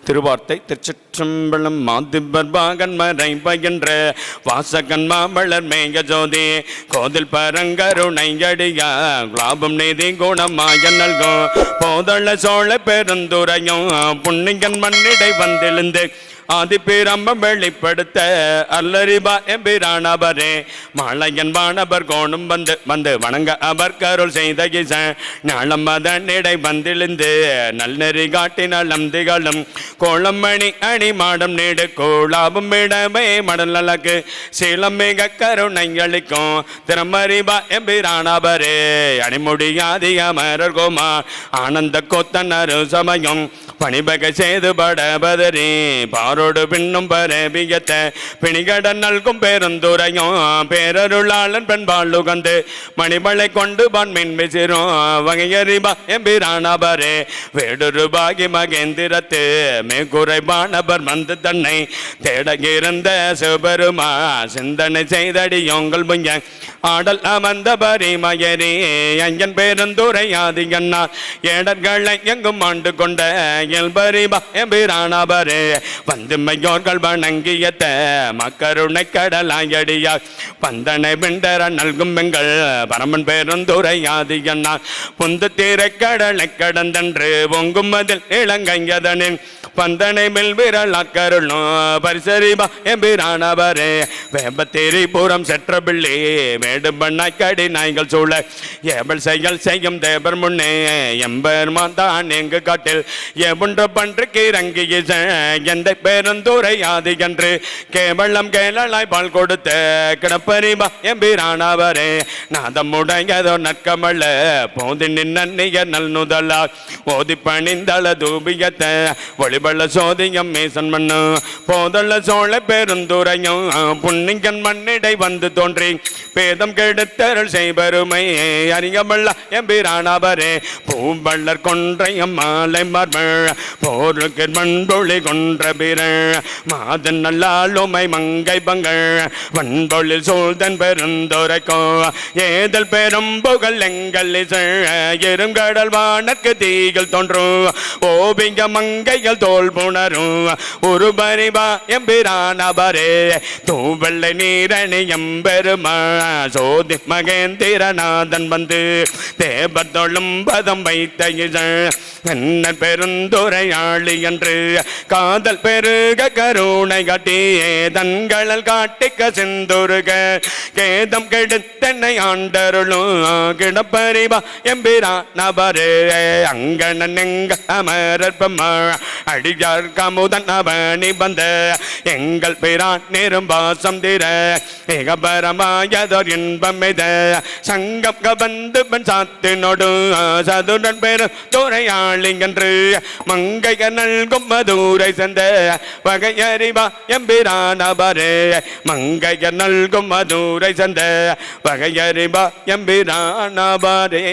திருவார்த்தை திருச்சிற்றம்பலம் மாதிபர் பாகன் மறை பயின்ற வாசகன் மாமலர் மேக ஜோதி கோதில் பரங்கருணை அடியா குலாபம் நீதி குணமாய நல்கோ போதள சோழ பெருந்துரையும் புண்ணியன் மண்ணிடை வந்தெழுந்து ஆதிபீரம்பம் வெளிப்படுத்த அல்லறிபா எம்பிரானபரே மாலையன் வானவர் கோணம் வந்து வந்து வணங்க அவர் கருள் செய்த கிச நாளம் அதனிடை வந்திழுந்து நல்நெறி காட்டி நலம் திகழும் கோளமணி அணி மாடம் நீடு கோளாவும் இடமே மடல் நலக்கு சீலம் மிக கருணை அளிக்கும் திறமறிபா எம்பிரானபரே அணிமுடியாதி அமரர் கோமா ஆனந்த கொத்தனரு சமயம் பணிபக செய்து படபதரி பாரோடு பின்னும் பரபியத்த பிணிகடன் நல்கும் பேருந்துரையும் பேரருளாளன் பெண்பாளுகந்து மணிமலை கொண்டு பன்மின் விசிறும் வகையறிபா எம்பிரானபரே வேடுரு பாகி மகேந்திரத்து மேற்குறைபானபர் வந்து தன்னை தேடகிருந்த சிவபெருமா சிந்தனை செய்தடியோங்கள் முங்க ஆடல் அமர்ந்த பரிமயரே அஞ்சன் பேருந்துரை ஆதிகண்ணா ஏடர்களை எங்கும் ஆண்டு கொண்ட எல்பரிபா எம்பிரானபரே வந்து மையோர்கள் வணங்கியத்த மக்கருணை கடலாயடியா பந்தனை பிண்டர நல்கும் எங்கள் பரமன் பேருந்துரை ஆதியண்ணா புந்து தீரை கடலை கடந்தன்று பொங்கும் அதில் இளங்கையதனின் பந்தனை மில் விரலாக்கருளும் பரிசரிபா எம்பிரானபரே வேம்பத்தேரி பூரம் செற்ற பிள்ளை மேடு பண்ணாய் கடி நாய்கள் சூழ ஏபல் செயல் செய்யும் தேவர் முன்னே எம்பெருமான் தான் எங்கு காட்டில் எவுன்ற பன்றுக்கு இறங்கி எந்த பேருந்துரை ஆதி என்று கேவலம் கேளாய் பால் கொடுத்த கிடப்பரிபா எம்பிரானபரே நாதமுடையதோ நற்கமல்ல போதி நின்னிய நல் நுதலா ஓதி பணிந்தள தூபியத்தை ஒளிபள்ள சோதியம் மேசன் மண்ணு போதள்ள சோழ பெருந்துரையும் புண்ணியன் மண்ணிடை வந்து தோன்றி பேதம் கெடுத்தருள் செய்பெருமை அறியமல்ல எம்பிரானபரே பூம்பள்ளர் கொன்றையம் மாலை மர்மள் போருக்கு மண்பொழி கொன்ற பிற மாதன் நல்லாளுமை மங்கை பங்கள் வன்பொழில் சூழ்தன் பெருந்துரைக்கோ ஏதல் பெரும் புகழ் எங்கள் எருங்கடல் வானக்கு தீகள் தோன்றும் ஓபிங்க மங்கைகள் தோல் புணரும் ஒரு பரிபா எம்பிரானபரே தூவெள்ளை நீரணி எம்பெருமா சோதி மகேந்திரநாதன் வந்து தேவர் தொழும் பதம் வைத்த என்ன பெருந்துரையாளி என்று காதல் பெருக கருணை காட்டி தன்களல் காட்டிக்க செந்துருக கேதம் கெடுத்தனை ஆண்டருளும் கிடப்பரிபா எம்பிரானபரே அங்கணன் எங்க அமரற்பமா அடியார் கமுதன் அவனி வந்த எங்கள் பிரான் நெரும்பாசம் திர ஏகபரமாயதோர் இன்பம் எத சங்கம் கபந்து பன் சாத்தினோடு சதுரன் பெரு துறையாளி என்று மங்கைய நல்கும் மதுரை சந்த வகையறிவா எம்பிரானபரே மங்கைய நல்கும் மதுரை சந்த வகையறிவா எம்பிரானபரே